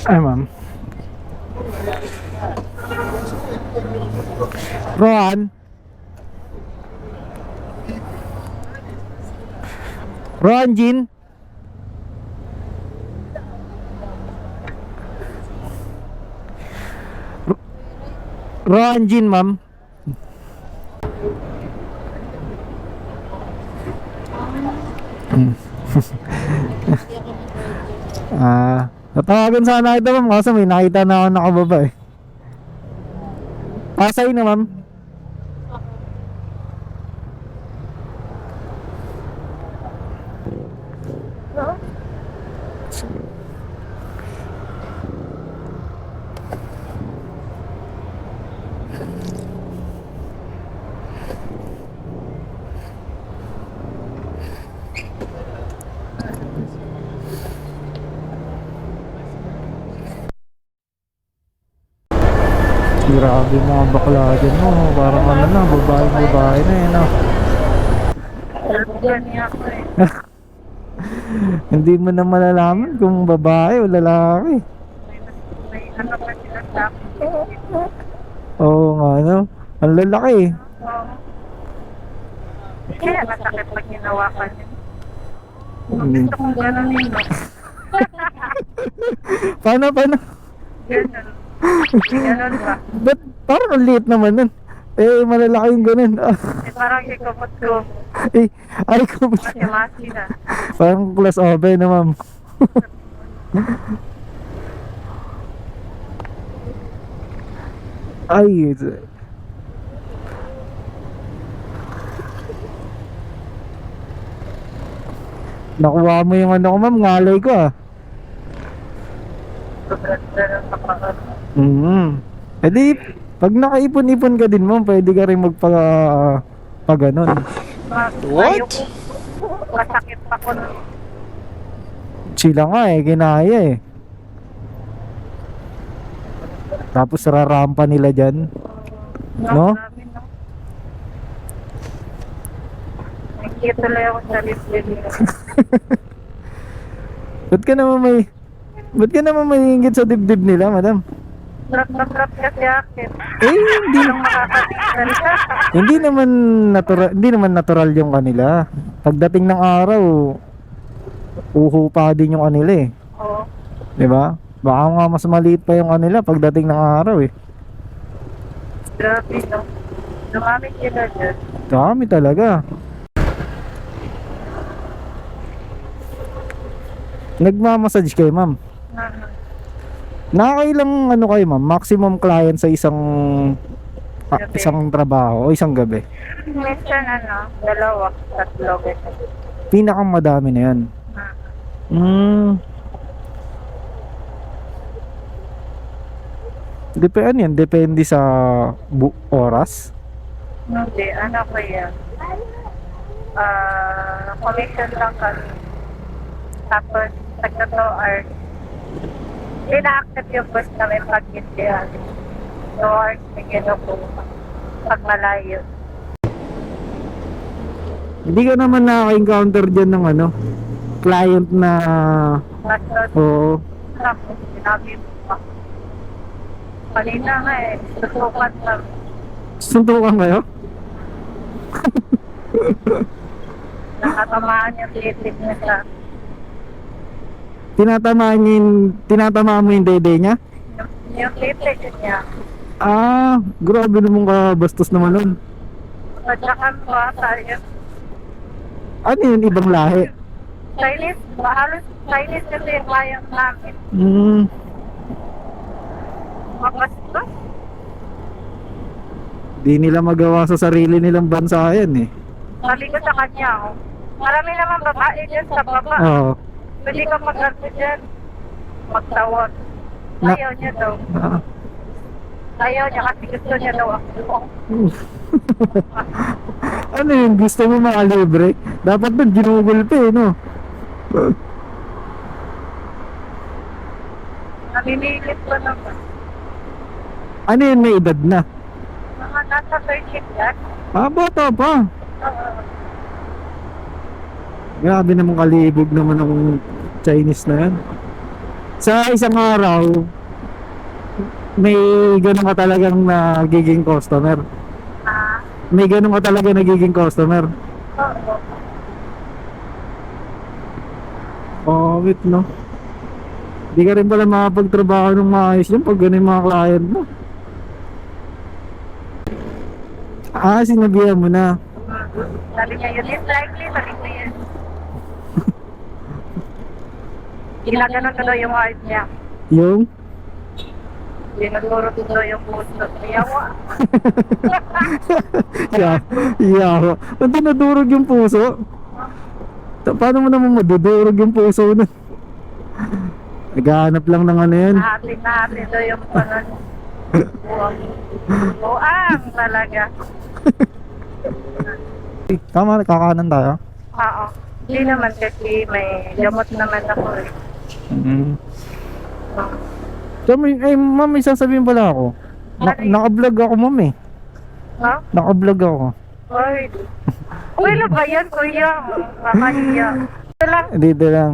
Ay, ma'am. Rohan? Rohan Jean? Rohan Jean, ma'am. Natawagan sana kita, ma'am, kasi may nakita na ako nakababa eh. Pasay na, ma'am. Grabe mga bakla dyan, no? Parang ano na, babae na yun, no? Hindi mo na malalaman kung babae o lalaki. May ano pa sila sa akin. Oo nga, no? Ang lalaki eh. Kaya masakit pag hinawakan niya. Gusto kong gano'n yun. Paano? Gano'n. Gano'n ba? Ba't parang ang liit naman nun? Eh, malalaki yung ganun. Parang ikumot ko. Ay, ko. Masi na. Parang class oven na, ma'am. Ay, nakuha mo yung ano ko, ma'am, ngalay ko ah. Eh di, pag nakaipon-ipon ka din, ma'am, pwede ka rin pa ganon. What? Masakit pa ko nun. Sila nga eh, kinaya eh. Tapos rarampa nila dyan. No? Grabe, no? Nakikita tuloy ako sa libre nila. Ba't ka naman may ingit sa dibdib nila, madam? Trap kasi akin. Eh, hindi, Anong makakapitan? hindi naman natural yung kanila. Pagdating ng araw, uho pa din yung kanila eh. Oo. 'Di ba? Baka nga mas maliit pa yung kanila pagdating ng araw eh. Grabe, no? Dumami sila dyan. Dami talaga. Nagmamassage kayo, ma'am? Nakakailang ano kayo, ma'am? Maximum client sa Gabi. isang trabaho o isang gabi? Minsan ano, 2, 3 ganyan. Pinakamadami na yan. Depende yan. Depende sa oras. Hindi, ano ko yan? Commission lang kami. Tapos, tag 2 hours. Hindi na-accept yung bus namin pag hindi. 2 hours, bigyan ako pag malayo. Hindi ka naman nakaka-encounter dyan ng ano, client na Tapos, oo. tapos, sinabi mo pa. Kanina nga eh, susukat lang. Suntukan kayo? Nakatamaan yung titik niya sa Tinatamaan mo yung dede niya? yung titik niya. Ah, grabe naman ka, bastos naman nun. At saka pa tayo. Ano yun, ibang lahi? Chinese, halos Chinese kasi yung client namin. Makastos. Di nila magawa sa sarili nilang bansa yan eh. Sabi ko sa kanya, oh. Marami naman babae dyan sa baba. Oo. Pwede ka mag-arto dyan. Magtawag. Na- Ayaw niya daw. Ah. Ayaw niya kasi gusto niya daw ako. Ano yun, gusto mo makalibre? Dapat ba ginugol pa eh, no? Namimilit pa naman. Ano yun, may edad na? Mga nasa 30 yan. Ah, bata pa. Oo. Grabe naman kalibog naman ng Chinese na yan. Sa isang araw, may ganun ka talagang nagiging customer. Ah, May ganun ka talaga nagiging customer. oo. Oh, wait, no? Di ka rin pala makapagtrabaho ng maayos yan pag ganun yung mga client mo. Ah, sinabihan mo na. Sabi niya, yun is likely, sabi ko yun. Ginaganon ko daw yung heart niya. Yung? Dinuturo ko daw yung puso. Yawa. Yeah. Ba't dinudurog yung puso? Paano mo naman madudurog yung puso nun? Naghahanap lang ng ano yan. Nahati daw yung panon. Buang talaga. Tama, kakanan tayo. Oo. Hindi naman kasi may gamot naman ako eh. So, ma'am, may sasabihin pala ako. Naka-vlog ako, ma'am eh. Ha? Naka-vlog ako. Ay. Uy, na ba yan, kuya? Kakahiya. Ito lang. Dito lang.